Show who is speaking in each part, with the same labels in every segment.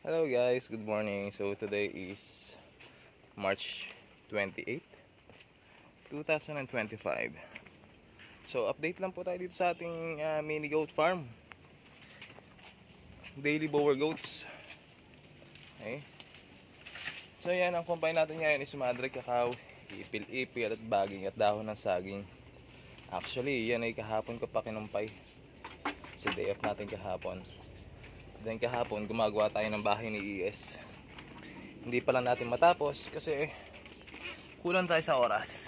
Speaker 1: Hello guys, good morning. So today is March 28, 2025. So update lang po tayo dito sa ating mini goat farm. Daily bower goats. Okay. So yan, ang combine natin ngayon is madre kakao, ipil-ipil at baging at dahon ng saging. Actually, yan ay kahapon ko pa kinumpay. Sa day off natin kahapon. Then kahapon gumagawa tayo ng bahay ni ES. Hindi pa lang natin matapos kasi kulang tayo sa oras.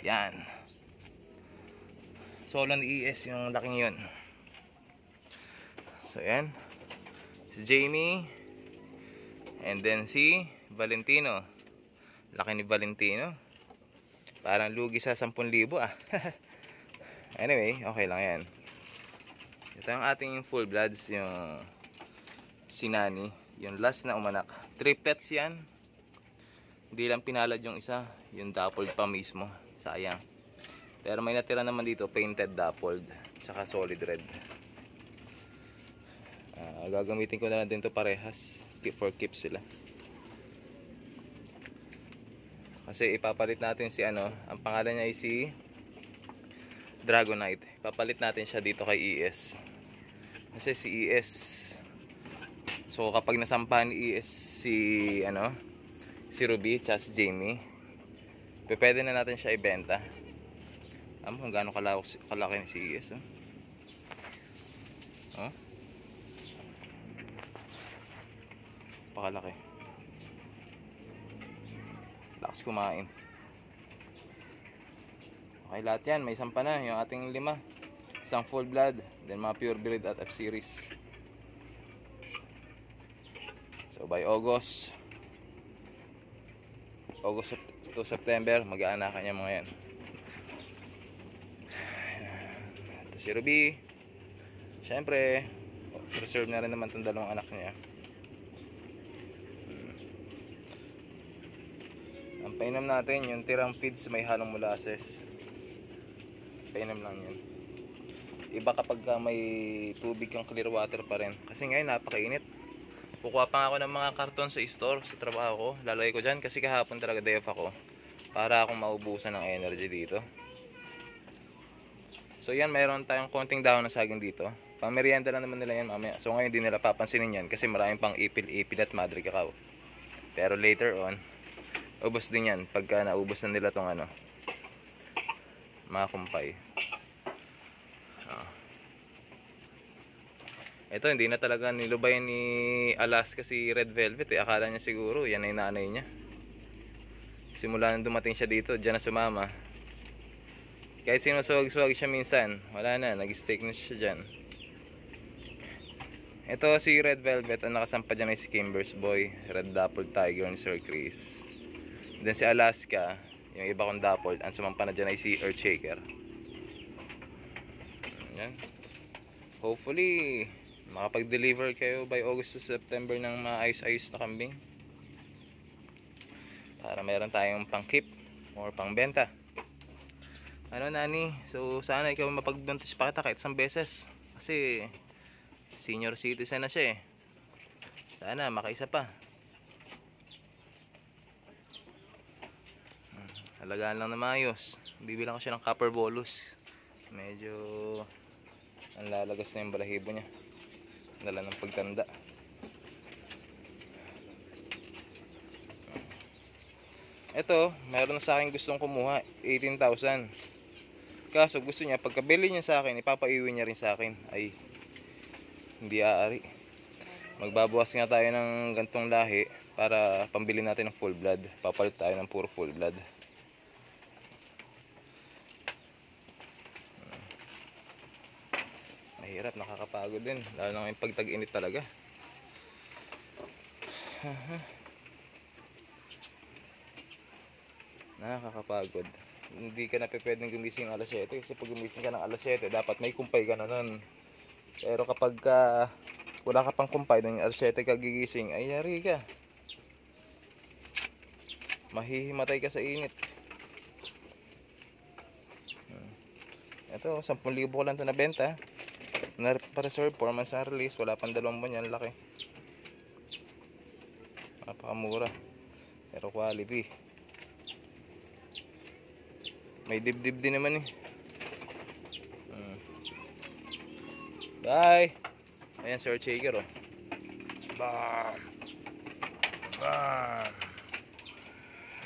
Speaker 1: Yan. Solo ni ES yung laking yun. So yan. Si Jamie. And then si Valentino. Laki ni Valentino. Parang lugi sa 10,000 ah. Anyway, okay lang yan. Ito ang ating full bloods, yung sinani, yung last na umanak. Triplets yan. Hindi lang pinalad yung isa, yung dappled pa mismo. Sayang. Pero may natira naman dito, painted dappled, tsaka solid red. Gagamitin ko na lang din to parehas, for keep sila. Kasi ipapalit natin si ang pangalan niya ay si Dragonite. Papalit natin siya dito kay ES. Kasi si ES, so kapag nasampahan ni ES si Ruby at si Jamie, pwede na natin siya ibenta. Alam mo kung gaano kalaki ni si ES, oh. Oh? Pakalaki. Lakas kumain. Okay, lahat yan. May sampa na. Yung ating 5. Isang full blood. Then mga pure breed at F-series. So by August to September, mag-aanakan niya mga yan. Ito si Ruby. Siyempre, reserve na rin naman itong dalawang anak niya. Ang painom natin, yung tirang feeds may halong molasses. Painom lang yun. Iba kapag may tubig kang clear water pa rin. Kasi ngayon napakainit. Kukuha pa ako ng mga karton sa store, sa trabaho ko. Lalagay ko dyan kasi kahapon talaga day off ako. Para akong maubusan ng energy dito. So yan, mayroon tayong konting dahon na saging dito. Pang-merienda lang naman nila yan mamaya. So ngayon hindi nila papansinin yan kasi maraming pang ipil-ipil at madre kakao. Pero later on, ubos din yan pagka naubos na nila tong mga kumpay. Ito hindi na talaga nilubayan ni Alaska si Red Velvet eh. Akala niya siguro yan ay nanay niya. Simula nang dumating siya dito, dyan na sumama. Kahit sinusuwag-suwag siya minsan, wala na, nag-stake na siya dyan. Ito si Red Velvet, ang nakasampa dyan ay si Kimber's Boy, Red Dappled Tiger ni Sir Chris. Then si Alaska, yung iba kong dappled, ang sumampa na dyan ay si Earthshaker. Yan. Hopefully makapag-deliver kayo by August to September ng mga ayos-ayos na kambing. Para meron tayong pang-keep or pang-benta. Nani? So sana ikaw mapagbuntis pa kita kahit isang beses. Kasi senior citizen na siya eh. Sana makaisa pa. Halagaan lang na maayos. Bibilang ko siya ng copper bolus. Medyo ang lalagas na yung balahibo niya. Dala ng pagtanda. Ito, meron na sa akin gustong kumuha, 18,000. Kaso gusto niya, pagkabili niya sa akin, ipapaiwi niya rin sa akin. Ay, hindi aari. Magbabawas nga tayo ng gantong lahi para pambili natin ng full blood. Papalit tayo ng puro full blood. Mahirap, nakakapagod din. Lalo na yung pagtag-init talaga. Nakakapagod. Hindi ka na pwedeng gumising alas 7 kasi pag gumising ka ng alas 7 dapat may kumpay ka na nun. Pero kapag wala ka pang kumpay ng alas 7 ka gigising, ay yari ka. Mahihimatay ka sa init. Ito, 10,000 ko lang ito nabenta. Na-reserve, 4 months na release, wala pang 2 buwan yan, laki. Napakamura. Pero quality. May dibdib din naman eh. Bye! Ayan, Sir Shaker oh. Bam! Bam!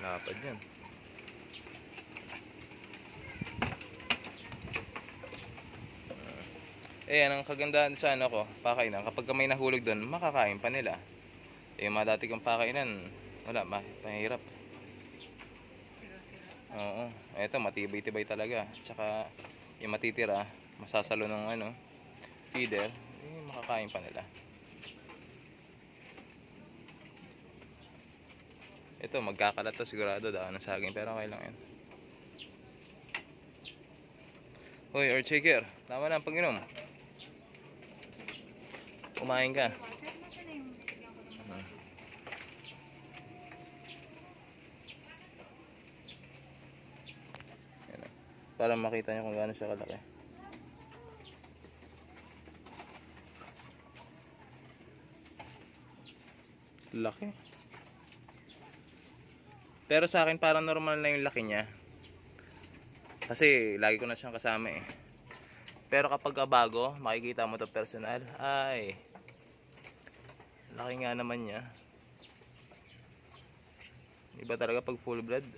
Speaker 1: Lapad yan. Ayan, ang kagandahan sa ano ko, pakainan. Kapag may nahulog doon, makakain pa nila. Yung mga dati kong pakainan, wala, mahirap. Oo, eto matibay-tibay talaga. Tsaka yung matitira, masasalo ng ano, feeder, makakain pa nila. Ito, magkakalat to sigurado daan ng saging, pero okay lang yan. Hoy, Earth Shaker, tama na ang pag-inom. Kumain ka. Para makita nyo kung gaano siya kalaki. Laki. Pero sa akin parang normal na yung laki niya. Kasi lagi ko na siyang kasama eh. Pero kapag bago, makikita mo to personal. Ay, laki nga naman niya. Iba talaga pag full blood.